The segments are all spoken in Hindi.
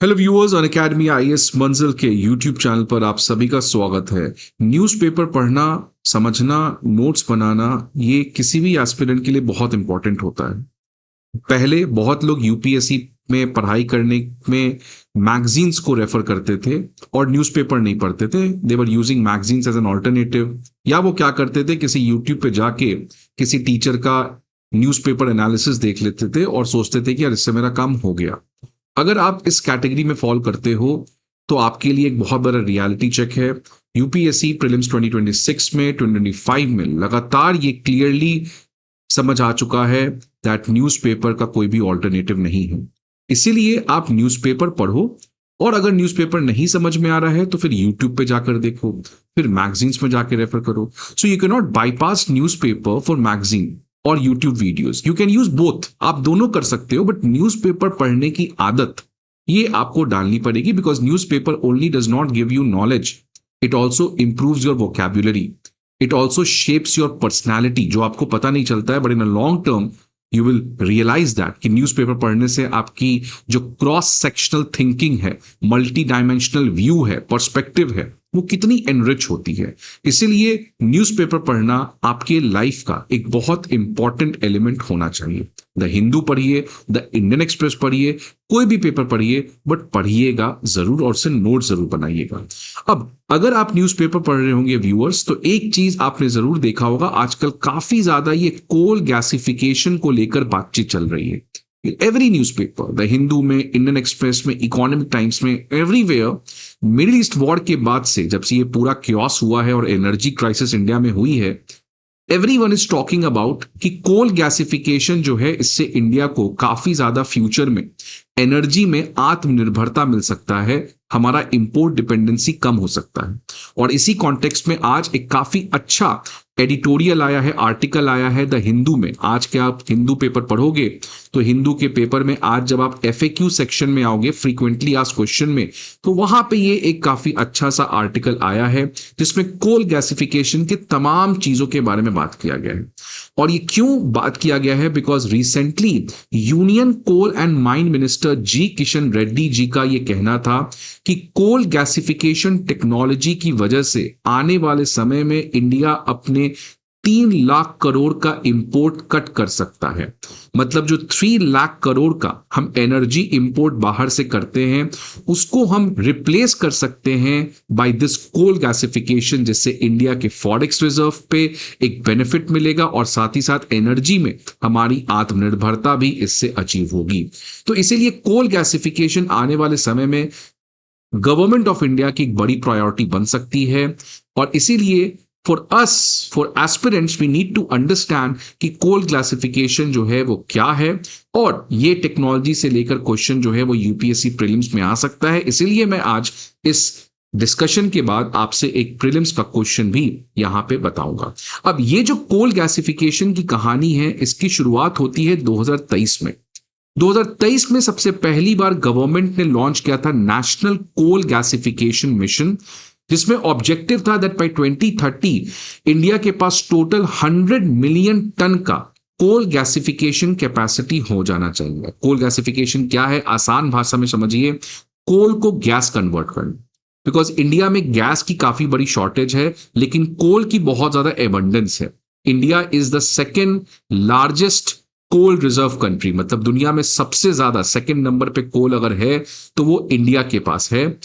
हेलो व्यूअर्स, अन अकेडमी आईएएस मंजिल के यूट्यूब चैनल पर आप सभी का स्वागत है। न्यूज़पेपर पढ़ना, समझना, नोट्स बनाना ये किसी भी एस्पिरेंट के लिए बहुत इंपॉर्टेंट होता है। पहले बहुत लोग यूपीएससी में पढ़ाई करने में मैगजीन्स को रेफर करते थे और न्यूज़पेपर नहीं पढ़ते थे। They were using magazines as an alternative, या वो क्या करते थे, किसी यूट्यूब पे जाके किसी टीचर का न्यूज़पेपर एनालिसिस देख लेते थे और सोचते थे कि यार इससे मेरा काम हो गया। अगर आप इस कैटेगरी में फॉल करते हो तो आपके लिए एक बहुत बड़ा रियलिटी चेक है। यूपीएससी प्रीलिम्स 2026 में 2025 में लगातार ये क्लियरली समझ आ चुका है दैट न्यूज़पेपर का कोई भी ऑल्टरनेटिव नहीं है। इसीलिए आप न्यूज़पेपर पढ़ो, और अगर न्यूज़पेपर नहीं समझ में आ रहा है तो फिर यूट्यूब पे जाकर देखो, फिर मैगजीन्स में जाकर रेफर करो। So you can not bypass newspaper for magazine और YouTube videos. You can use both, आप दोनों कर सकते हो, बट न्यूज़पेपर पढ़ने की आदत ये आपको डालनी पड़ेगी, because newspaper only does not give you knowledge, it also improves your vocabulary, it also shapes your personality, जो आपको पता नहीं चलता है, but in a long term you will realise that कि न्यूज़पेपर पढ़ने से आपकी जो क्रॉस सेक्शनल थिंकिंग है, मल्टी डायमेंशनल व्यू है, पर्सपेक्टिव है, वो कितनी एनरिच होती है। इसीलिए न्यूज़पेपर पढ़ना आपके लाइफ का एक बहुत इंपॉर्टेंट एलिमेंट होना चाहिए। द हिंदू पढ़िए, द इंडियन एक्सप्रेस पढ़िए, कोई भी पेपर पढ़िए, बट पढ़िएगा जरूर और उससे नोट जरूर बनाइएगा। अब अगर आप न्यूज़पेपर पढ़ रहे होंगे व्यूअर्स, तो एक चीज आपने जरूर देखा होगा, आजकल काफी ज्यादा ये कोल गैसिफिकेशन को लेकर बातचीत चल रही है। एवरी न्यूज़पेपर, द हिंदू में, इंडियन एक्सप्रेस में, इकोनॉमिक टाइम्स में, एवरीवेयर, मिडिल ईस्ट वॉर के बाद से जब से ये पूरा क्योस हुआ है और एनर्जी क्राइसिस इंडिया में हुई है, एवरीवन इज टॉकिंग अबाउट कि कोल गैसिफिकेशन जो है, इससे इंडिया को काफी ज्यादा फ्यूचर में एनर्जी में आत्मनिर्भरता मिल सकता है, हमारा इंपोर्ट डिपेंडेंसी कम हो सकता है। और इसी कॉन्टेक्स्ट में आज एक काफी अच्छा एडिटोरियल आया है, आर्टिकल आया है द हिंदू में। आज के आप हिंदू पेपर पढ़ोगे तो हिंदू के पेपर में आज जब आप एफएक्यू सेक्शन में आओगे, फ्रीक्वेंटली आस्क्ड क्वेश्चन में, तो वहां पे ये एक काफी अच्छा सा आर्टिकल आया है जिसमें कोल गैसिफिकेशन के तमाम चीजों के बारे में बात किया गया है। और ये क्यों बात किया गया है, because recently union coal and mine minister G Kishan Reddy ji का ये कहना था कि कोल गैसिफिकेशन टेक्नोलॉजी की वजह से आने वाले समय में इंडिया अपने 3 लाख करोड़ का इंपोर्ट कट कर सकता है। मतलब जो 3 लाख करोड़ का हम एनर्जी इंपोर्ट बाहर से करते हैं, उसको हम रिप्लेस कर सकते हैं बाय दिस कोल गैसिफिकेशन, जिससे इंडिया के फॉरेक्स रिजर्व पे एक बेनिफिट मिलेगा और साथ ही साथ एनर्जी में हमारी आत्मनिर्भरता भी इससे अचीव होगी। तो इसीलिए कोल गैसिफिकेशन आने वाले समय में गवर्नमेंट ऑफ इंडिया की एक बड़ी प्रायोरिटी बन सकती है। और इसीलिए for us, for aspirants, we need to understand कि कोल क्लासिफिकेशन जो है वो क्या है, और ये टेक्नोलॉजी से लेकर क्वेश्चन जो है वो यूपीएससी प्रीलिम्स में आ सकता है। इसीलिए मैं आज इस डिस्कशन के बाद आपसे एक प्रीलिम्स का क्वेश्चन भी यहां पे बताऊंगा। अब ये जो कोल गैसिफिकेशन की कहानी है, इसकी शुरुआत होती है 2023 में। 2023 में सबसे पहली बार गवर्नमेंट ने लॉन्च किया था नेशनल कोल गैसिफिकेशन मिशन, जिसमें ऑब्जेक्टिव था दैट बाय 2030 इंडिया के पास टोटल 100 मिलियन टन का कोल गैसिफिकेशन कैपेसिटी हो जाना चाहिए। कोल गैसिफिकेशन क्या है, आसान भाषा में समझिए, कोल को गैस कन्वर्ट करना। बिकॉज इंडिया में गैस की काफी बड़ी शॉर्टेज है, लेकिन कोल की बहुत ज्यादा एबंडेंस है। India is the second largest coal reserve country, मतलब दुनिया में सबसे ज्यादा सेकेंड नंबर पे कोल अगर है तो वो इंडिया के पास है।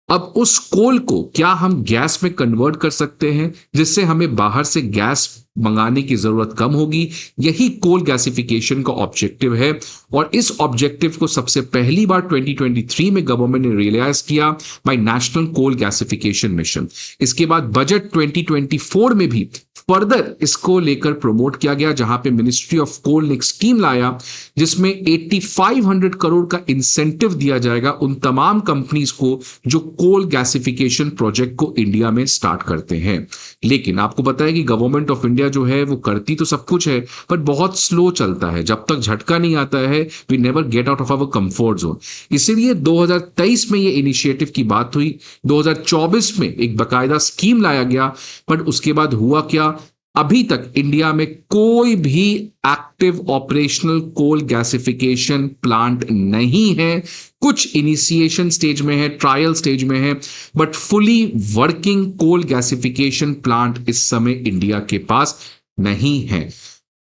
अब उस कोल को क्या हम गैस में कन्वर्ट कर सकते हैं, जिससे हमें बाहर से गैस मंगाने की जरूरत कम होगी। यही कोल गैसिफिकेशन का ऑब्जेक्टिव है, और इस ऑब्जेक्टिव को सबसे पहली बार 2023 में गवर्नमेंट ने रियलाइज किया by national coal gasification mission. इसके बाद बजट 2024 में भी फर्दर इसको लेकर प्रमोट किया गया, जहां पे मिनिस्ट्री ऑफ कोल ने एक स्कीम लाया जिसमें 8500 करोड़ का इंसेंटिव दिया जाएगा उन तमाम कंपनीज को जो कोल गैसिफिकेशन प्रोजेक्ट को इंडिया में स्टार्ट करते हैं। लेकिन आपको पता है कि गवर्नमेंट ऑफ इंडिया जो है वो करती तो सब कुछ है, बट बहुत स्लो चलता है। जब तक झटका नहीं आता है, we never get out of our comfort zone. इसीलिए 2023 में ये इनिशिएटिव की बात हुई, 2024 में एक बकायदा स्कीम लाया गया, बट उसके बाद हुआ क्या, अभी तक इंडिया में कोई भी active operational coal gasification plant नहीं है। कुछ इनिशिएशन स्टेज में है, ट्रायल स्टेज में है, but fully working coal gasification plant इस समय इंडिया के पास नहीं है।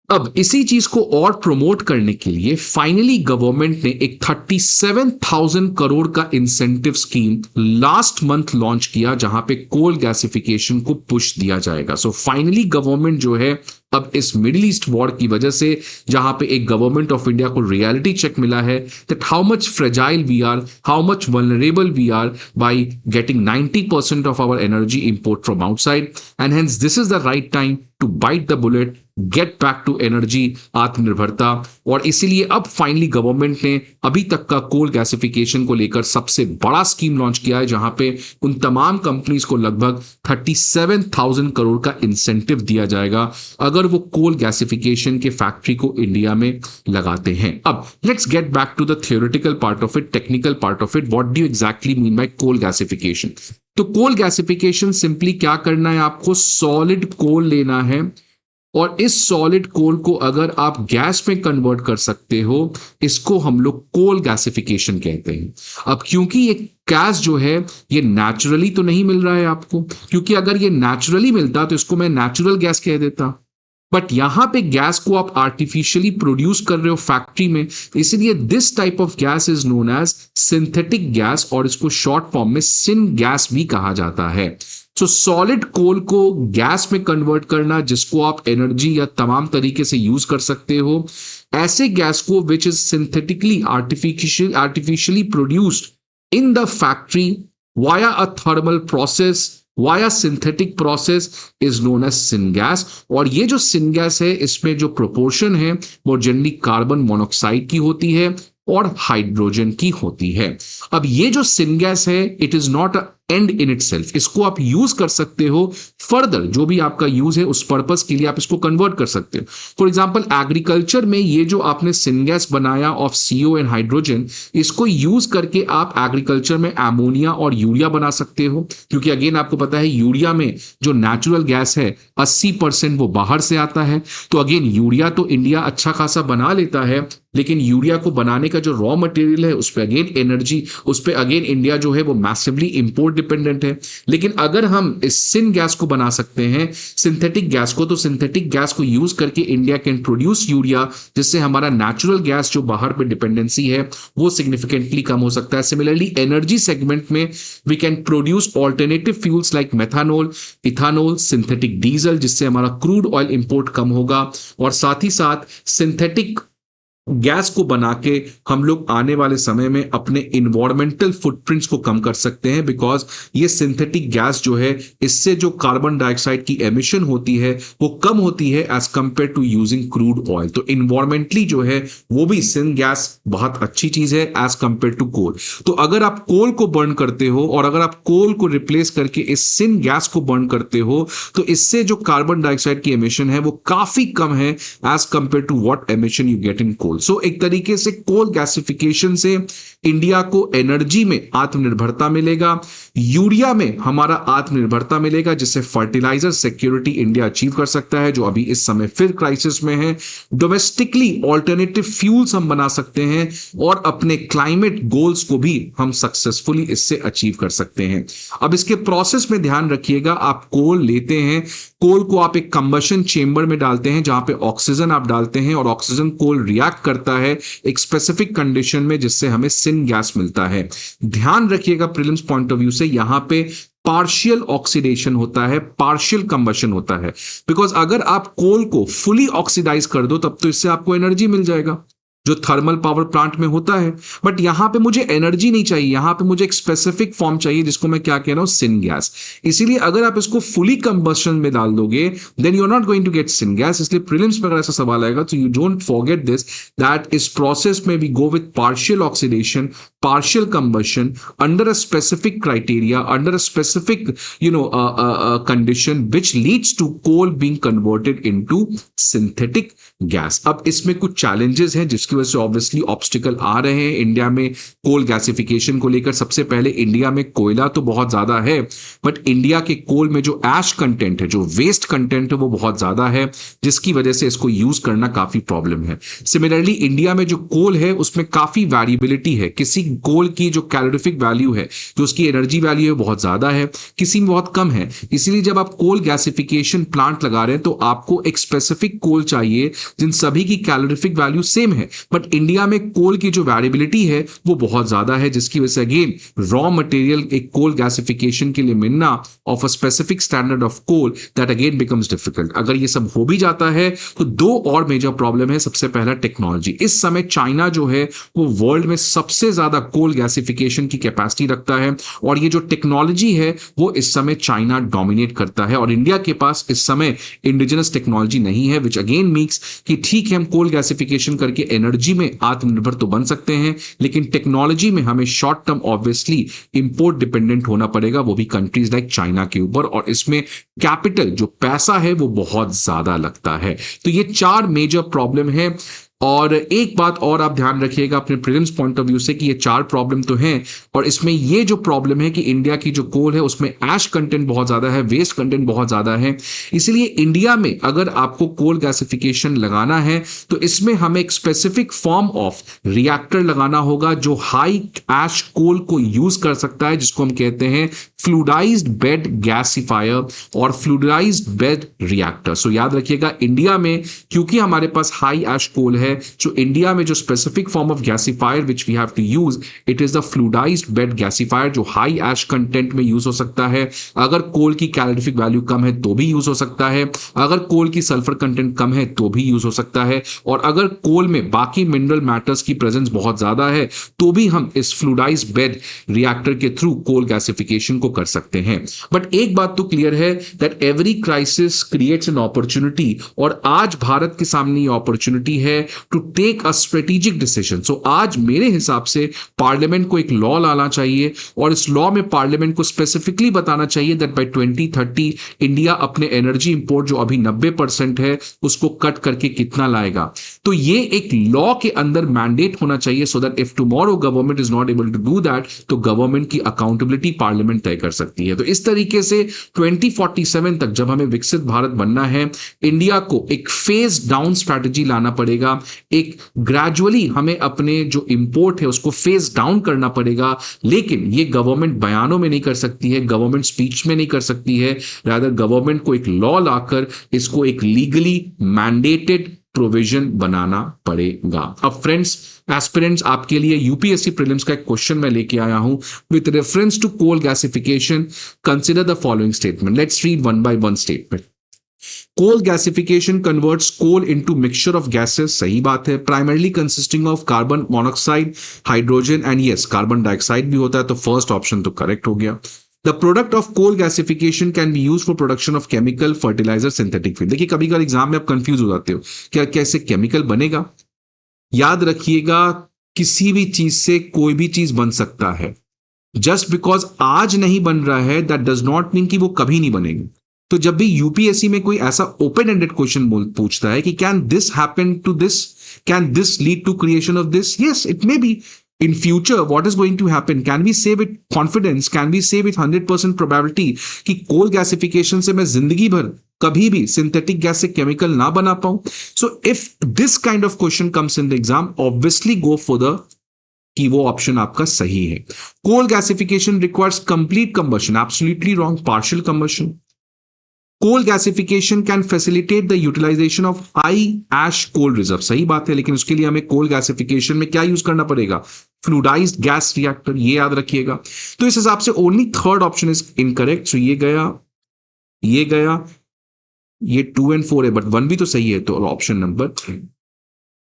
अब इसी चीज को और प्रमोट करने के लिए फाइनली गवर्नमेंट ने एक 37,000 करोड़ का incentive scheme last month launch किया, जहां पे कोल गैसिफिकेशन को पुश दिया जाएगा। सो फाइनली गवर्नमेंट जो है अब इस मिडिल ईस्ट वॉर की वजह से, जहां पे एक गवर्नमेंट ऑफ इंडिया को रियलिटी चेक मिला है that how much fragile we are, how much vulnerable we are by getting 90% of our energy import from outside, and hence this is the right time to bite the bullet, get back to energy आत्मनिर्भरता। और इसीलिए अब फाइनली गवर्नमेंट ने अभी तक का कोल गैसिफिकेशन को लेकर सबसे बड़ा स्कीम लॉन्च किया है, जहां पे उन तमाम कंपनीज को लगभग 37,000 करोड़ का इंसेंटिव दिया जाएगा अगर वो कोल गैसिफिकेशन के फैक्ट्री को इंडिया में लगाते हैं। अब let's get back to the theoretical part of it, technical part of it. What do you exactly mean by coal gasification? तो कोल गैसिफिकेशन सिंपली क्या करना है, आपको सॉलिड कोल लेना है और इस सॉलिड कोल को अगर आप गैस में कन्वर्ट कर सकते हो, इसको हम लोग कोल गैसिफिकेशन कहते हैं। अब क्योंकि ये गैस जो है ये नेचुरली तो नहीं मिल रहा है आपको, क्योंकि अगर ये नेचुरली मिलता तो इसको मैं नेचुरल गैस कह देता, बट यहां पे गैस को आप आर्टिफिशियली प्रोड्यूस कर रहे हो फैक्ट्री में, इसलिए this type of gas is known as synthetic gas, और इसको शॉर्ट फॉर्म में सिन गैस भी कहा जाता है। सो सॉलिड कोल को गैस में कन्वर्ट करना, जिसको आप एनर्जी या तमाम तरीके से यूज कर सकते हो, ऐसे गैस को which is synthetically artificially produced in the factory via a thermal process, via synthetic process is known as syngas. और ये जो सिनगैस है, इसमें जो प्रोपोर्शन है वो जनरली कार्बन मोनोऑक्साइड की होती है और हाइड्रोजन की होती है। अब ये जो सिनगैस है, it is not a and in it self, इसको आप यूज कर सकते हो फर्दर, जो भी आपका यूज है उस पर्पस के लिए आप इसको कन्वर्ट कर सकते हो। फॉर एग्जांपल एग्रीकल्चर में ये जो आपने सिनगैस बनाया ऑफ CO एंड हाइड्रोजन, इसको यूज करके आप एग्रीकल्चर में एमोनिया और यूरिया बना सकते हो, क्योंकि अगेन आपको पता है यूरिया में जो नेचुरल गैस है 80% वो बाहर से आता है। तो अगेन यूरिया तो इंडिया अच्छा खासा बना लेता है, लेकिन यूरिया को बनाने का जो रॉ मटेरियल है उस पर अगेन एनर्जी, उस पर अगेन इंडिया जो है वो मैसिवली इंपोर्ट डिपेंडेंट है। लेकिन अगर हम इस सिन गैस को बना सकते हैं, सिंथेटिक गैस को, तो सिंथेटिक गैस को यूज करके इंडिया कैन प्रोड्यूस यूरिया, जिससे हमारा नेचुरल गैस जो बाहर पे डिपेंडेंसी है वो सिग्निफिकेंटली कम हो सकता है। सिमिलरली एनर्जी सेगमेंट में we can produce alternative fuels like methanol, ethanol, synthetic diesel, जिससे हमारा क्रूड ऑयल इंपोर्ट कम होगा, और साथ ही साथ सिंथेटिक गैस को बना के हम लोग आने वाले समय में अपने इन्वायरमेंटल फुटप्रिंट्स को कम कर सकते हैं, बिकॉज ये सिंथेटिक गैस जो है, इससे जो कार्बन डाइऑक्साइड की एमिशन होती है वो कम होती है as compare to using crude oil. तो इन्वायरमेंटली जो है वो भी सिन गैस बहुत अच्छी चीज है एज कंपेयर टू कोल। तो अगर आप कोल को बर्न करते हो और अगर आप कोल को रिप्लेस करके इस सिन गैस को बर्न करते हो, तो इससे जो कार्बन डाइऑक्साइड की एमिशन है वो काफी कम है as compare to what emission you get in coal. So एक तरीके से कोल गैसिफिकेशन से इंडिया को एनर्जी में आत्मनिर्भरता मिलेगा, यूरिया में हमारा आत्मनिर्भरता मिलेगा, जिससे फर्टिलाइजर सिक्योरिटी इंडिया अचीव कर सकता है, जो अभी इस समय फिर क्राइसिस में है। डोमेस्टिकली ऑल्टरनेटिव फ्यूल्स हम बना सकते हैं और अपने क्लाइमेट गोल्स को भी हम सक्सेसफुली इससे अचीव कर सकते हैं। अब इसके प्रोसेस में ध्यान रखिएगा, आप कोल लेते हैं, कोल को आप एक कंबशन चेंबर में डालते हैं जहां पे ऑक्सीजन आप डालते हैं, और ऑक्सीजन कोल रिएक्ट करता है एक स्पेसिफिक कंडीशन में, जिससे हमें सिन गैस मिलता है। ध्यान रखिएगा प्रीलिम्स पॉइंट ऑफ व्यू से, यहां पे पार्शियल ऑक्सीडेशन होता है, पार्शियल कंबशन होता है, बिकॉज अगर आप कोल को फुली ऑक्सीडाइज कर दो तब तो इससे आपको एनर्जी मिल जाएगा जो थर्मल पावर प्लांट में होता है, बट यहां पे मुझे एनर्जी नहीं चाहिए, यहां पे मुझे एक स्पेसिफिक फॉर्म चाहिए जिसको मैं क्या कह रहा हूं, सिन गैस। इसीलिए अगर आप इसको फुली कंबशन में डाल दोगे then you are not going to get syngas. इसलिए प्रीलिम्स में अगर ऐसा सवाल आएगा तो you don't forget this, that इस प्रोसेस में we go with partial oxidation, partial combustion under a specific criteria, under a specific condition which leads to coal being converted into synthetic gas. अब इसमें कुछ challenges हैं जिसके जिसकी वजह से ऑब्वियसली ऑब्स्टिकल आ रहे हैं इंडिया में कोल गैसिफिकेशन को लेकर। सबसे पहले इंडिया में कोयला तो बहुत ज्यादा है, बट इंडिया के कोल में जो ऐश कंटेंट है, जो वेस्ट कंटेंट है, वो बहुत ज्यादा है, जिसकी वजह से इसको यूज करना काफी प्रॉब्लम है। सिमिलरली इंडिया में जो कोल है उसमें काफी वेरिएबिलिटी है। किसी कोल की जो कैलोरीफिक वैल्यू है, जो उसकी एनर्जी वैल्यू है, बहुत ज्यादा है, किसी में बहुत कम है। इसीलिए जब आप कोल गैसिफिकेशन प्लांट लगा रहे हैं तो आपको एक स्पेसिफिक कोल चाहिए जिन सभी की कैलोरीफिक वैल्यू सेम है। बट इंडिया में कोल की जो वेरिएबिलिटी है वो बहुत ज्यादा है, जिसकी वजह से अगेन रॉ मटेरियल एक कोल गैसिफिकेशन के लिए मिलना of a specific standard of coal, that again becomes difficult. अगर ये सब हो भी जाता है तो दो और मेजर प्रॉब्लम है। सबसे पहला टेक्नोलॉजी। इस समय चाइना जो है वो वर्ल्ड में सबसे ज्यादा कोल गैसिफिकेशन की कैपेसिटी रखता है, और ये जो टेक्नोलॉजी है वो इस समय चाइना डोमिनेट करता है, और इंडिया के पास इस समय इंडिजिनस टेक्नोलॉजी नहीं है, विच अगेन मीन्स कि ठीक है हम कोल गैसिफिकेशन करके एनर्जी में आत्मनिर्भर तो बन सकते हैं, लेकिन टेक्नोलॉजी में हमें short term obviously import dependent होना पड़ेगा, वो भी कंट्रीज लाइक चाइना के ऊपर, और इसमें कैपिटल जो पैसा है वो बहुत ज्यादा लगता है। तो ये चार मेजर प्रॉब्लम है। और एक बात और आप ध्यान रखिएगा अपने प्रीलिम्स पॉइंट ऑफ व्यू से कि ये चार प्रॉब्लम तो हैं, और इसमें ये जो प्रॉब्लम है कि इंडिया की जो कोल है उसमें ऐश कंटेंट बहुत ज्यादा है, वेस्ट कंटेंट बहुत ज्यादा है। इसलिए इंडिया में अगर आपको कोल गैसिफिकेशन लगाना है तो इसमें हमें एक स्पेसिफिक फॉर्म ऑफ रिएक्टर लगाना होगा जो हाई ऐश कोल को यूज कर सकता है, जिसको हम कहते हैं फ्लूइडाइज्ड बेड गैसिफायर और फ्लूइडाइज्ड बेड रिएक्टर। सो याद रखिएगा इंडिया में क्योंकि हमारे पास हाई ऐश कोल है, जो इंडिया में जो specific form of gasifier which we have to use, it is the fluidized bed gasifier, जो हाई ऐश कंटेंट में यूज हो सकता है। अगर कोल की कैलोरीफिक वैल्यू कम है तो भी यूज हो सकता है, अगर कोल की सल्फर कंटेंट कम है तो भी यूज हो सकता है, और अगर कोल में बाकी मिनरल मैटर्स की प्रेजेंस बहुत ज्यादा है तो भी हम इस फ्लूइडाइज्ड बेड रिएक्टर के थ्रू कोल गैसिफिकेशन को कर सकते हैं। बट एक बात तो क्लियर है that every crisis creates an opportunity, और आज भारत के सामने ये अपॉर्चुनिटी है to take a strategic decision. So आज मेरे हिसाब से पार्लियामेंट को एक लॉ लाना चाहिए, और इस लॉ में पार्लियामेंट को स्पेसिफिकली बताना चाहिए दैट बाय 2030 इंडिया अपने एनर्जी इंपोर्ट जो अभी 90% है उसको कट करके कितना लाएगा। तो ये एक लॉ के अंदर मैंडेट होना चाहिए, so that if tomorrow government is not able to do that तो गवर्नमेंट की अकाउंटेबिलिटी पार्लियामेंट तय कर सकती है। तो इस तरीके से 2047 तक जब हमें विकसित भारत बनना है, इंडिया को एक फेज डाउन स्ट्रैटेजी लाना पड़ेगा। एक ग्रेजुअली हमें अपने जो इंपोर्ट है उसको फेज डाउन करना पड़ेगा, लेकिन ये गवर्नमेंट बयानों में नहीं कर सकती है, गवर्नमेंट स्पीच में नहीं कर सकती है, रादर गवर्नमेंट को एक लॉ लाकर इसको एक लीगली मैंडेटेड प्रोविजन बनाना पड़ेगा। अब फ्रेंड्स, एस्पिरेंट्स, आपके लिए यूपीएससी प्रीलिम्स का एक क्वेश्चन मैं लेके आया हूं with reference to coal gasification. Consider the following statement. Let's read one by one statement. Coal gasification converts coal into mixture of gases, सही बात है, primarily consisting of carbon monoxide, hydrogen and yes carbon dioxide भी होता है, तो फर्स्ट ऑप्शन तो करेक्ट हो गया। The product of coal gasification can be use for production of chemical, fertiliser, synthetic fuel. देखिए कभी कभी एग्जाम में आप कंफ्यूज हो जाते हो क्या कैसे केमिकल बनेगा। याद रखिएगा किसी भी चीज से कोई भी चीज बन सकता है। जस्ट बिकॉज आज नहीं बन रहा है दैट डज नॉट मीन कि वो कभी नहीं बनेगी। तो जब भी यूपीएससी में कोई ऐसा ओपन एंडेड क्वेश्चन पूछता है कि can this happen to this, can this lead to creation of this, yes it may be. In future, what is going to happen? Can we say with confidence? Can we say with 100% probability कि कोल गैसिफिकेशन से मैं जिंदगी भर कभी भी सिंथेटिक गैस से केमिकल ना बना पाऊं? So if this kind of question comes in the exam, obviously go for the कि वो ऑप्शन आपका सही है। Coal gasification requires complete combustion, absolutely wrong, partial combustion. Coal gasification can facilitate the utilisation of high ash coal reserve, सही बात है, लेकिन उसके लिए हमें कोल गैसिफिकेशन में क्या यूज करना पड़ेगा? फ्लूइडाइज्ड गैस रिएक्टर, ये याद रखिएगा। तो इस हिसाब से only third option is incorrect. So ये गया, ये गया, ये 2 और 4 है, बट 1 भी तो सही है, तो ऑप्शन नंबर 3।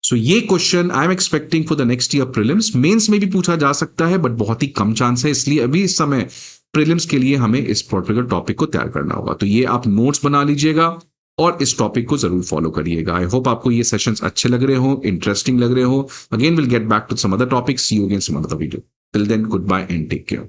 सो ये question I am expecting for the next year prelims. Mains में भी पूछा जा सकता है, बट बहुत ही कम चांस है, इसलिए अभी इस समय प्रीलिम्स के लिए हमें इस पर्टिकुलर टॉपिक को तैयार करना होगा। तो ये आप नोट्स बना लीजिएगा और इस टॉपिक को जरूर फॉलो करिएगा। आई होप आपको ये सेशंस अच्छे लग रहे हो, इंटरेस्टिंग लग रहे हो। Again will get back to some other topics, see you again some other video. Till then, good bye and take care.